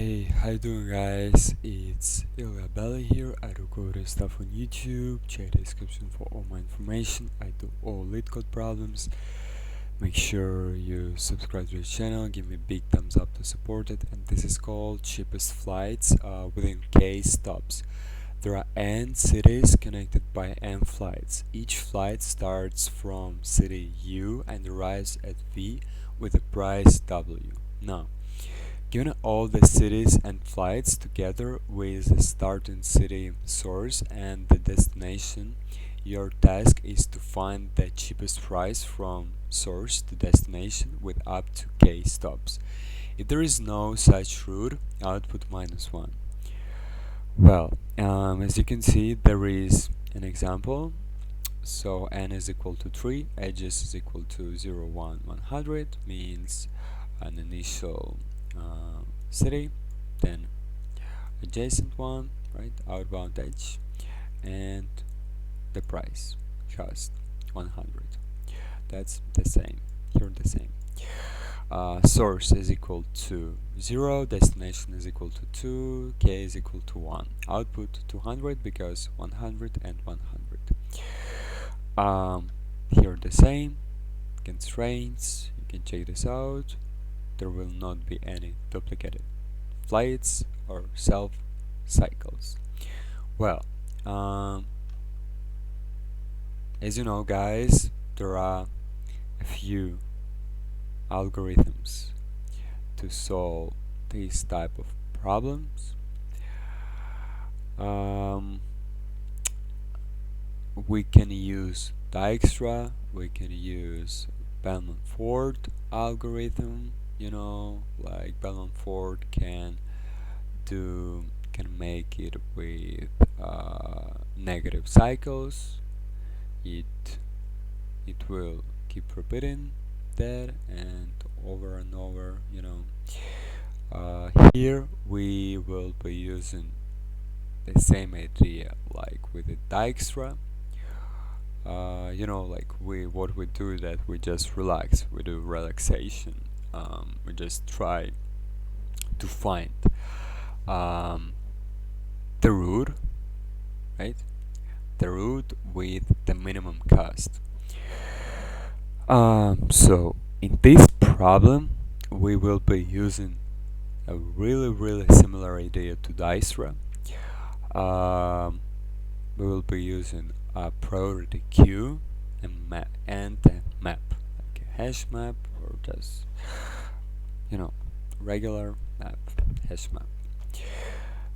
Hey, how you doing guys? It's Ilya Belly here. I do code stuff on YouTube. Check the description for all my information. I do all LeetCode problems. Make sure you subscribe to the channel, give me a big thumbs up to support it. And this is called cheapest flights within K stops. There are n cities connected by n flights. Each flight starts from city U and arrives at V with a price W. Now, given all the cities and flights together with the starting city source and the destination, your task is to find the cheapest price from source to destination with up to k stops. If there is no such route, output -1. Well, as you can see, there is an example. So n is equal to 3, edges is equal to 0, 1, 100, means an initial city, then adjacent one, right, outbound edge, and the price, just 100. That's the same, here the same. Source is equal to 0, destination is equal to 2, k is equal to 1. Output 200 because 100 and 100. Here the same constraints, you can check this out. There will not be any duplicated flights or self cycles. Well, as you know guys, there are a few algorithms to solve these type of problems. We can use Dijkstra, we can use Bellman-Ford algorithm. You know, like Bellman-Ford can make it with negative cycles. It will keep repeating that and over, you know. Here we will be using the same idea like with the Dijkstra. You know, like what we do is that we just relax, we do relaxation. We just try to find the route, right? The route with the minimum cost. So in this problem, we will be using a really similar idea to Dijkstra. We will be using a priority queue and a map, like a hash map or just, you know, regular map, hash map.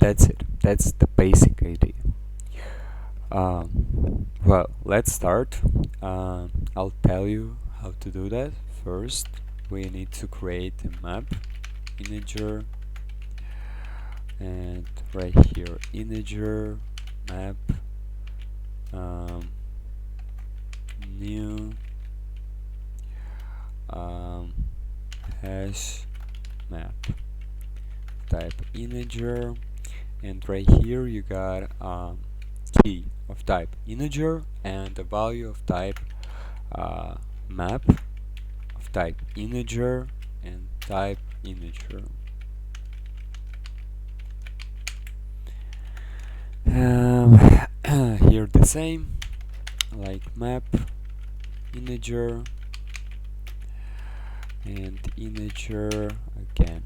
That's it. That's the basic idea. Well, let's start. I'll tell you how to do that. First, we need to create a map integer, and right here integer map new hash map, type integer, and right here you got key of type integer and a value of type map of type integer and type integer. Here the same, like map integer and integer again.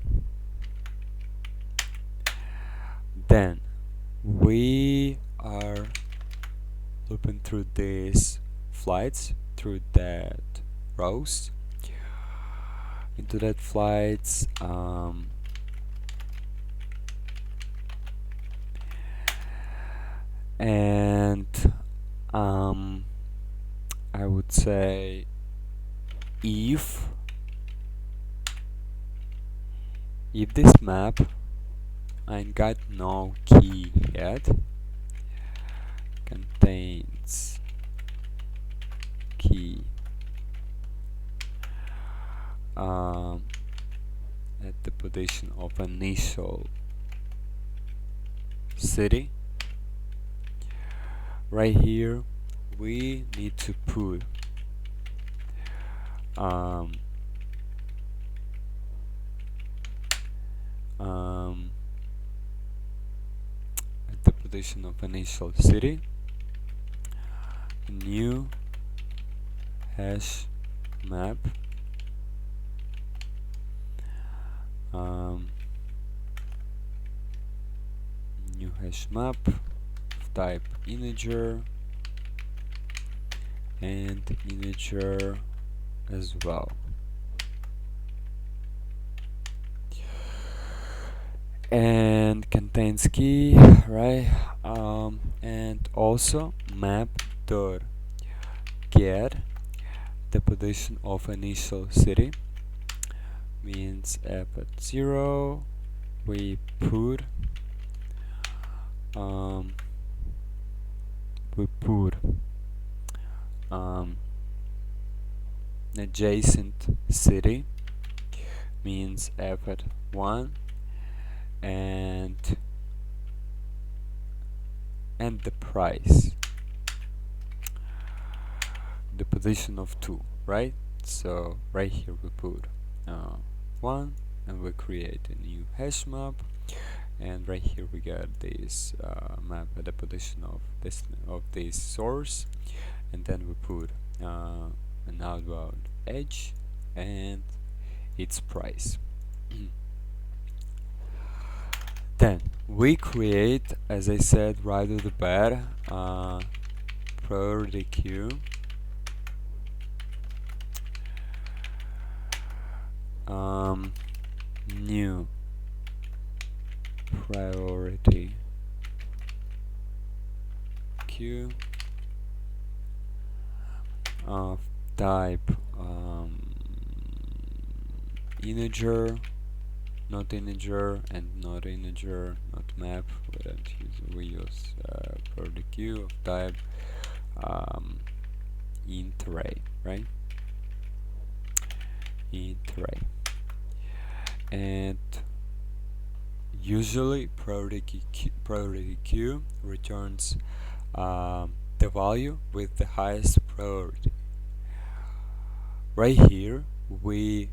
Then we are looping through these flights, through that rows, into that flights. And I would say if this map ain't got no key yet, contains key at the position of initial city, right here we need to put position of initial city, new hash map, new hash map of type integer and integer as well. And contains key, right? And also map dot get the position of initial city, means f at 0 we put adjacent city, means f at 1, and the price, the position of 2, right? So right here we put 1, and we create a new hash map, and right here we got this map at the position of this source, and then we put an outbound edge and its price. Then we create, as I said right off the bat, priority queue, new priority queue of type integer, not integer, and not integer, not map. We use priority queue of type int array, right? Int array. And usually priority queue returns the value with the highest priority. Right here we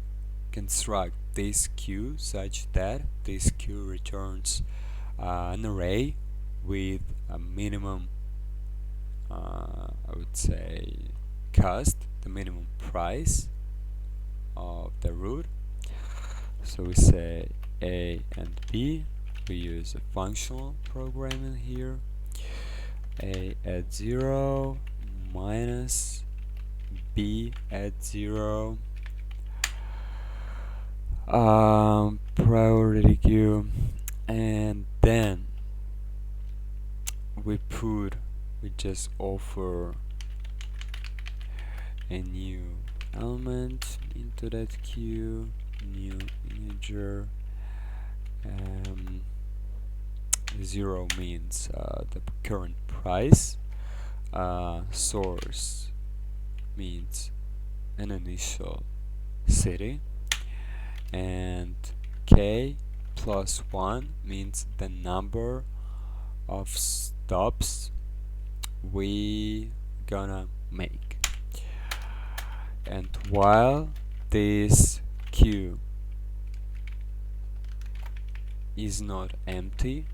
construct this queue such that this queue returns an array with a minimum, I would say, cost, the minimum price of the root. So we say A and B. We use a functional programming here. A at 0 minus B at 0. Priority queue, and then we just offer a new element into that queue, new integer. 0 means the current price, source means an initial city, and k plus 1 means the number of stops we gonna make. And while this queue is not empty,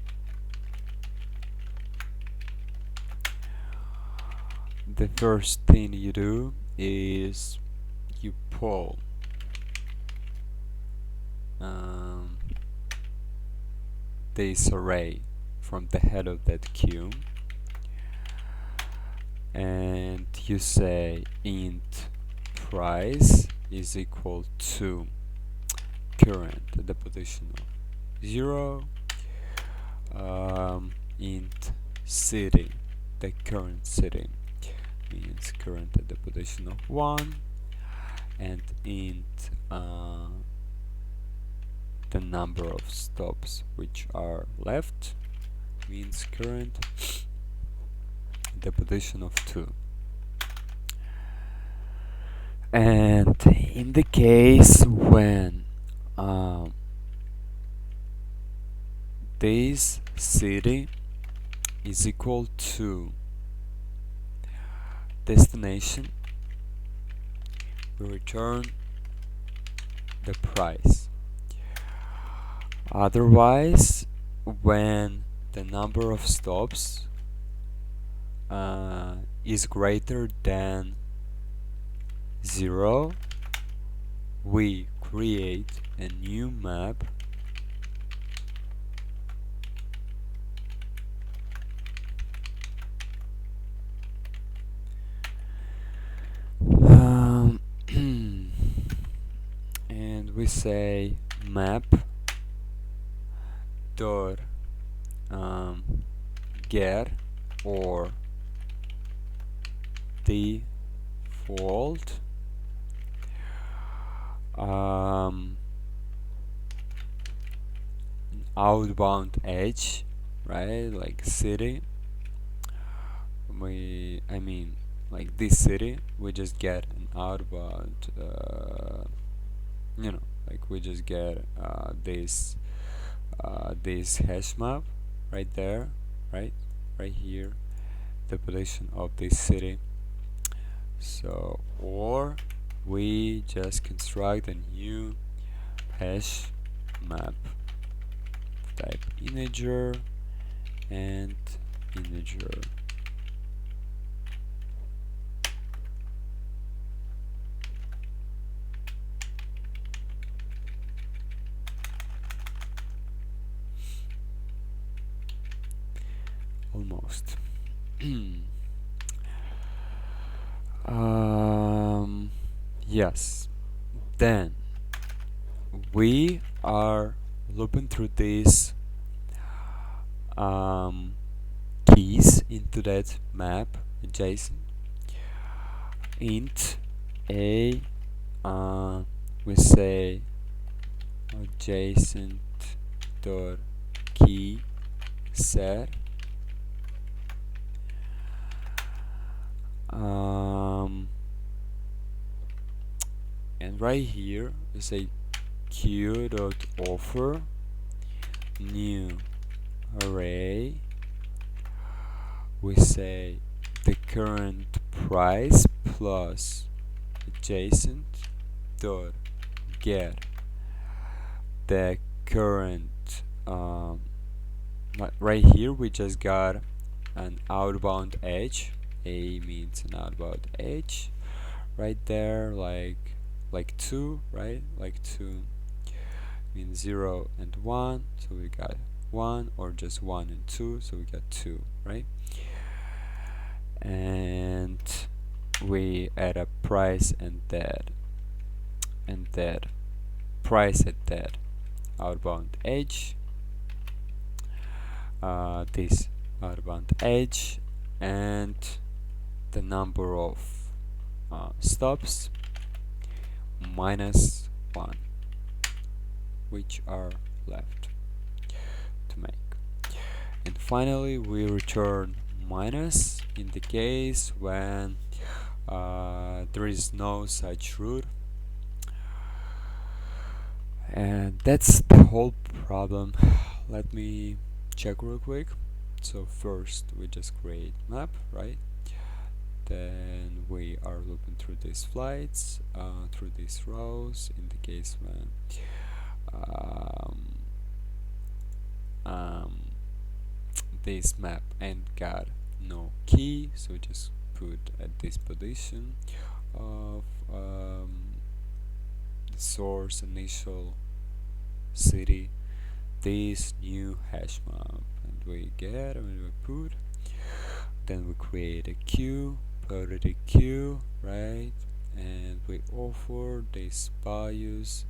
the first thing you do is you pull this array from the head of that queue, and you say int price is equal to current at the position of 0, int city, the current city means current at the position of 1, and int the number of stops which are left means current the position of 2. And in the case when this city is equal to destination, we return the price. Otherwise, when the number of stops is greater than 0, we create a new map and we say map dot get or default outbound edge, right? Like city. I mean, like this city, we just get an outbound. Like we just get this hash map right there, right here, the position of this city. So, or we just construct a new hash map, type integer and integer. Almost. Yes. Then we are looping through these keys into that map adjacent. Int a, we say adjacent dot key set. And right here we say q.offer new array. We say the current price plus adjacent dot get the current right here we just got an outbound edge. A means an outbound edge right there, like 2, right? Like 2 means 0 and 1, so we got 1, or just 1 and 2, so we got 2, right? And we add a price and that price at that outbound edge, this outbound edge, and the number of stops minus 1, which are left to make. And finally we return minus in the case when there is no such route. And that's the whole problem. Let me check real quick. So first we just create map, right? Then we are looping through these flights, through these rows in the case when this map ain't got no key, so just put at this position of the source initial city this new hash map, and we get and we put, then we create a queue, put it a queue, right? And we offer this values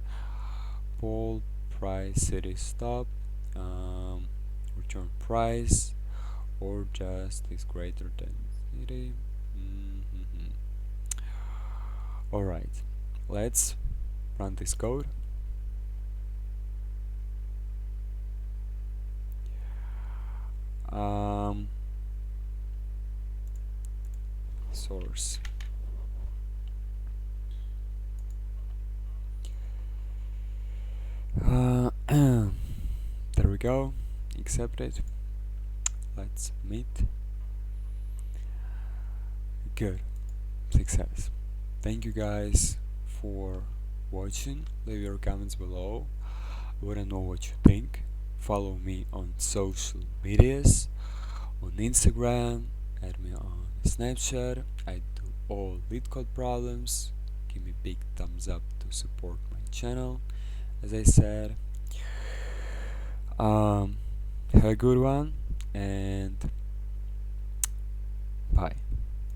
bold price city stop, return price, or just is greater than city. Alright, let's run this code. Source there we go, accept it, let's meet. Good, success. Thank you guys for watching. Leave your comments below. I wanna know what you think. follow me on social medias, on Instagram, add me on Snapchat. I do all LeetCode problems. Give me big thumbs up to support my channel. As I said, have a good one, and